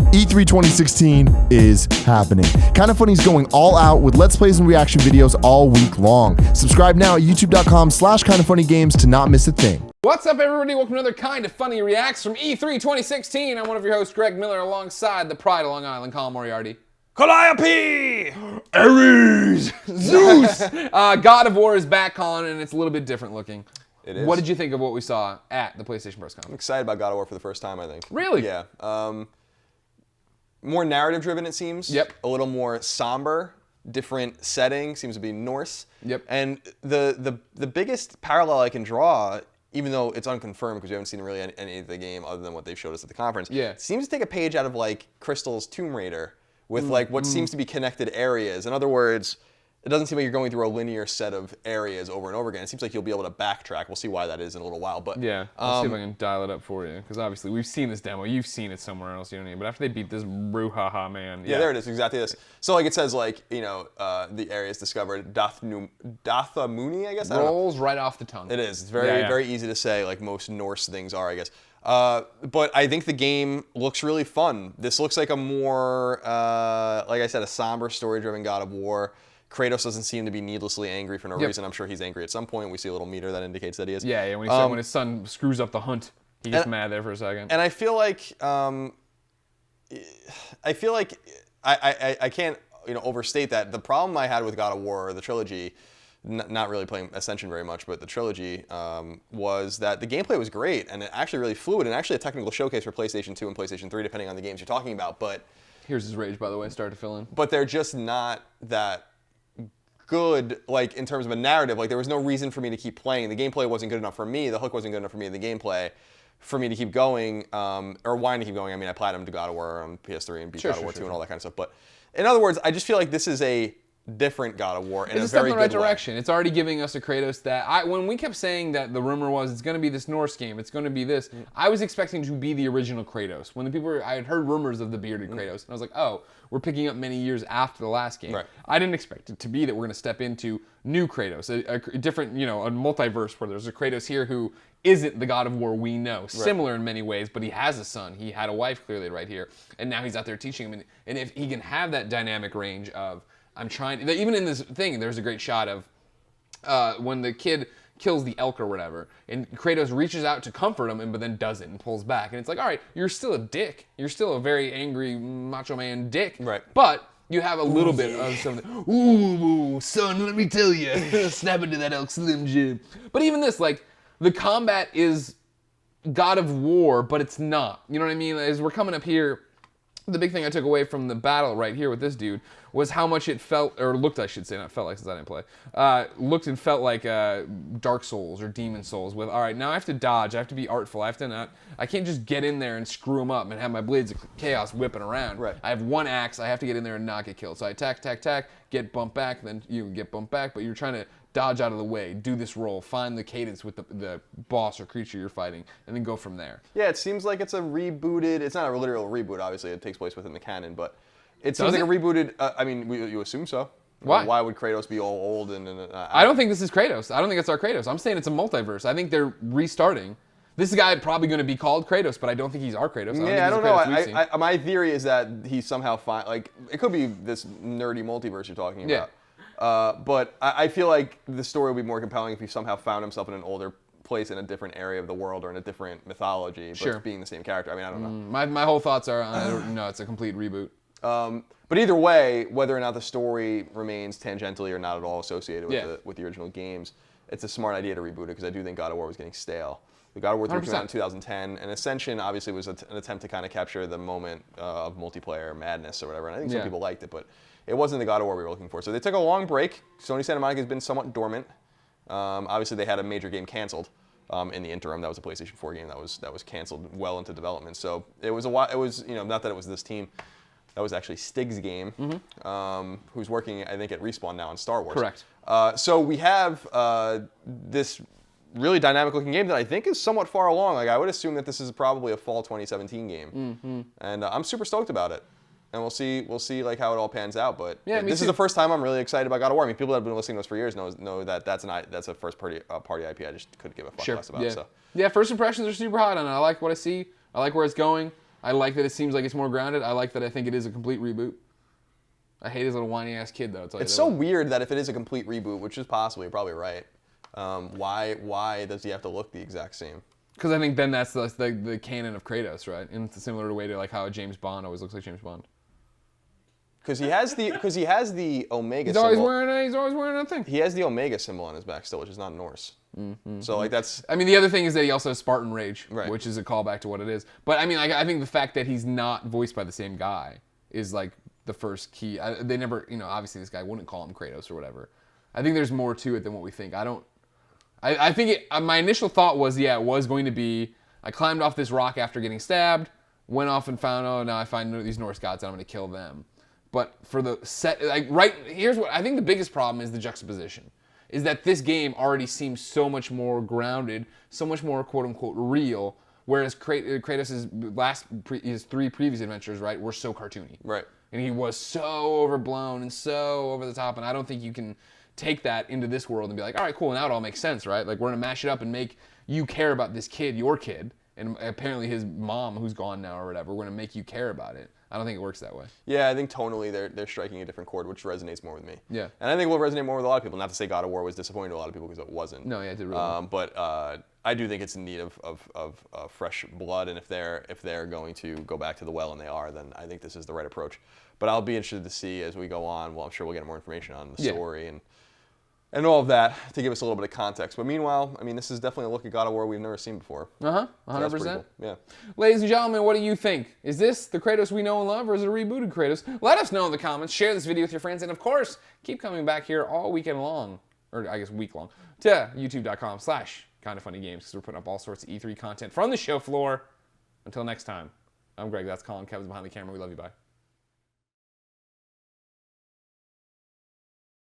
E3 2016 is happening. Kinda Funny's going all out with Let's Plays and reaction videos all week long. Subscribe now at youtube.com/kindafunnygames to not miss a thing. What's up, everybody? Welcome to another Kinda Funny Reacts from E3 2016. I'm one of your hosts, Greg Miller, alongside the Pride of Long Island, Colin Moriarty. Calliope! Ares! Zeus! God of War is back, Colin, and it's a little bit different looking. It is. What did you think of what we saw at the PlayStation press I'm conference? excited about God of War for the first time, I think. Really? Yeah. More narrative-driven, it seems. Yep. A little more somber, different setting, seems to be Norse. Yep. And the biggest parallel I can draw, even though it's unconfirmed because we haven't seen really any of the game other than what they showed us at the conference, seems to take a page out of like Crystal's Tomb Raider with like what seems to be connected areas. In other words, it doesn't seem like you're going through a linear set of areas over and over again. It seems like you'll be able to backtrack. We'll see why that is in a little while. But yeah, I'll see if I can dial it up for you, because obviously we've seen this demo. You've seen it somewhere else, you know what I mean? But after they beat this brouhaha, man. Yeah, there it is, exactly this. So like it says, like, you know, the areas discovered, Dathamuni, I guess? Rolls right off the tongue. It is. It's very easy to say, like most Norse things are, I guess. But I think the game looks really fun. This looks like a more, like I said, a somber, story-driven God of War. Kratos doesn't seem to be needlessly angry for no reason. I'm sure he's angry at some point. We see a little meter that indicates that he is. Yeah, when his son screws up the hunt, he gets mad there for a second. And I feel like, I can't, overstate that. The problem I had with God of War, the trilogy, not really playing Ascension very much, but the trilogy, was that the gameplay was great and it actually really fluid and actually a technical showcase for PlayStation 2 and PlayStation 3, depending on the games you're talking about. But here's his rage, by the way, started to fill in. But they're just not that good, like, in terms of a narrative. Like, there was no reason for me to keep playing. The gameplay wasn't good enough for me. The hook wasn't good enough for me in the gameplay for me to keep going, or wanting to keep going. I mean, I platinumed God of War on PS3 and beat God of War 2 and all that kind of stuff. But in other words, I just feel like this is a different God of War in a very good way. It's a step in the right direction. It's already giving us a Kratos that when we kept saying that the rumor was it's going to be this Norse game, it's going to be this, I was expecting to be the original Kratos. When the people I had heard rumors of the bearded Kratos, and I was like, oh, we're picking up many years after the last game. Right. I didn't expect it to be that we're going to step into new Kratos, a different, a multiverse where there's a Kratos here who isn't the God of War we know. Right. Similar in many ways, but he has a son. He had a wife clearly right here, and now he's out there teaching him. And if he can have that dynamic range of, I'm trying, even in this thing, there's a great shot of when the kid kills the elk or whatever, and Kratos reaches out to comfort him, but then doesn't and pulls back. And it's like, all right, you're still a dick. You're still a very angry macho man dick. Right. But you have a little bit of something. Ooh, son, let me tell you. Snap into that elk Slim Jim. But even this, like, the combat is God of War, but it's not. You know what I mean? As we're coming up here, the big thing I took away from the battle right here with this dude was how much it felt, or looked, I should say, not felt like since I didn't play, looked and felt like Dark Souls or Demon Souls with, all right, now I have to dodge, I have to be artful, I can't just get in there and screw them up and have my blades of chaos whipping around. Right. I have one axe, I have to get in there and not get killed. So I attack, get bumped back, then you get bumped back, but you're trying to dodge out of the way, do this roll, find the cadence with the boss or creature you're fighting, and then go from there. Yeah, it seems like it's a rebooted, it's not a literal reboot, obviously, it takes place within the canon, but it seems like a rebooted, I mean, you assume so. Why? Why would Kratos be all old I don't think this is Kratos. I don't think it's our Kratos. I'm saying it's a multiverse. I think they're restarting. This guy probably going to be called Kratos, but I don't think he's our Kratos. I don't know. My theory is that he's somehow like, it could be this nerdy multiverse you're talking about. But I feel like the story would be more compelling if he somehow found himself in an older place in a different area of the world or in a different mythology, but being the same character. I mean, I don't know. My whole thoughts are on, no, it's a complete reboot. But either way, whether or not the story remains tangentially or not at all associated with the original games, it's a smart idea to reboot it because I do think God of War was getting stale. The God of War 3 came out in 2010, and Ascension obviously was an attempt to kind of capture the moment of multiplayer madness or whatever, and I think some people liked it, but it wasn't the God of War we were looking for. So they took a long break. Sony Santa Monica has been somewhat dormant. Obviously, they had a major game canceled in the interim. That was a PlayStation 4 game that was canceled well into development. So it was not that it was this team. That was actually Stig's game, who's working, I think, at Respawn now on Star Wars. Correct. So we have this really dynamic-looking game that I think is somewhat far along. Like, I would assume that this is probably a fall 2017 game, and I'm super stoked about it. And we'll see like how it all pans out. But this is the first time I'm really excited about God of War. I mean, people that have been listening to us for years know that that's a first party IP I just couldn't give a fuck less about. Yeah. So. Yeah, first impressions are super hot on it. I like what I see. I like where it's going. I like that it seems like it's more grounded. I like that I think it is a complete reboot. I hate his little whiny ass kid though. It's so weird that if it is a complete reboot, which is possibly, you're probably right. Why does he have to look the exact same? Because I think then that's the canon of Kratos, right? In a similar way to like how James Bond always looks like James Bond. Because he has the Omega. He's always symbol. wearing a thing. He has the Omega symbol on his back still, which is not Norse. So like that's. I mean, the other thing is that he also has Spartan Rage, Right. which is a callback to what it is. But I mean, I think the fact that he's not voiced by the same guy is like the first key. They never, obviously this guy wouldn't call him Kratos or whatever. I think there's more to it than what we think. I think my initial thought was, it was going to be, I climbed off this rock after getting stabbed, went off and found, oh, now I find these Norse gods and I'm going to kill them. But for the set, here's what, I think the biggest problem is the juxtaposition. Is that this game already seems so much more grounded, so much more quote-unquote real, whereas Kratos' his 3 previous adventures, right, were so cartoony. Right. And he was so overblown and so over the top, and I don't think you can take that into this world and be like, all right, cool, now it all makes sense, right? Like, we're going to mash it up and make you care about this kid, your kid, and apparently his mom, who's gone now or whatever, we're going to make you care about it. I don't think it works that way. Yeah, I think tonally they're striking a different chord, which resonates more with me. Yeah. And I think will resonate more with a lot of people. Not to say God of War was disappointing to a lot of people because it wasn't. No, yeah, it did really well. But I do think it's in need of fresh blood, and if they're going to go back to the well, and they are, then I think this is the right approach. But I'll be interested to see as we go on. Well, I'm sure we'll get more information on the story and all of that to give us a little bit of context. But meanwhile, I mean, this is definitely a look at God of War we've never seen before. 100%. Cool. Yeah. Ladies and gentlemen, what do you think? Is this the Kratos we know and love, or is it a rebooted Kratos? Let us know in the comments. Share this video with your friends, and of course, keep coming back here all weekend long, or I guess week long, to youtube.com/kindoffunnygames, because we're putting up all sorts of E3 content from the show floor. Until next time, I'm Greg. That's Colin. Kevin's behind the camera. We love you. Bye.